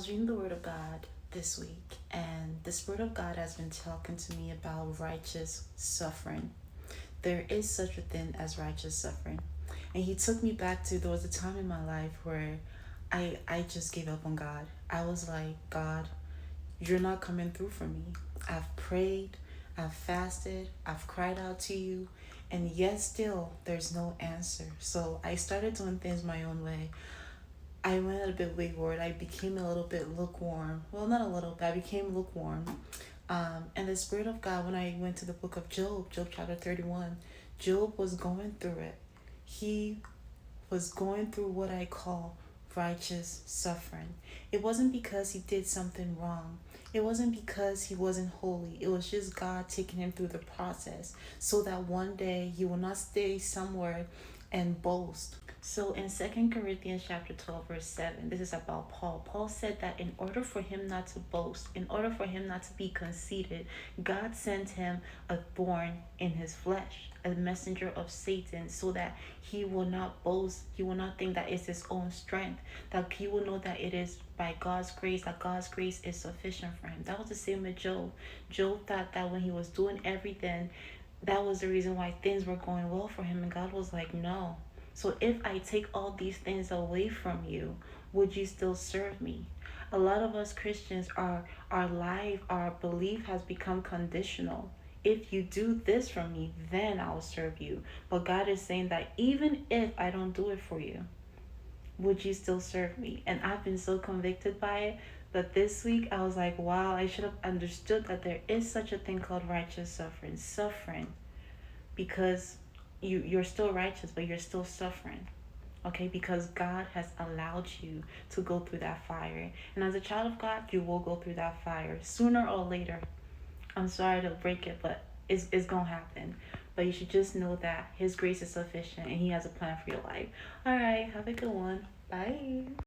was reading the Word of God this week, and the Spirit of God has been talking to me about righteous suffering. There is such a thing as righteous suffering. And He took me back to there was a time in my life where I just gave up on God. I was like, God, you're not coming through for me. I've prayed, I've fasted, I've cried out to you, and yet still there's no answer. So I started doing things my own way. I went a bit wayward. I became a little bit lukewarm. Well, not a little bit. I became lukewarm. And the Spirit of God, when I went to the book of Job chapter 31, Job was going through it. He was going through what I call righteous suffering. It wasn't because he did something wrong. It wasn't because he wasn't holy. It was just God taking him through the process so that one day he will not stay somewhere and boast. So in 2 Corinthians chapter 12 verse 7, this is about Paul. Paul said that in order for him not to boast, in order for him not to be conceited, God sent him a thorn in his flesh, a messenger of Satan, so that he will not boast, he will not think that it's his own strength, that he will know that it is by God's grace, that God's grace is sufficient for him. That was the same with Job. Job thought that when he was doing everything, that was the reason why things were going well for him, and God was like, no. So if I take all these things away from you, would you still serve me? A lot of us Christians, our life, our belief has become conditional. If you do this for me, then I'll serve you. But God is saying that even if I don't do it for you, would you still serve me? And I've been so convicted by it that this week I was like, wow, I should have understood that there is such a thing called righteous suffering. Suffering because you're still righteous, but you're still suffering. Okay, because God has allowed you to go through that fire. And as a child of God, you will go through that fire sooner or later. I'm sorry to break it, but it's gonna happen. But you should just know that His grace is sufficient and He has a plan for your life. All right, have a good one. Bye.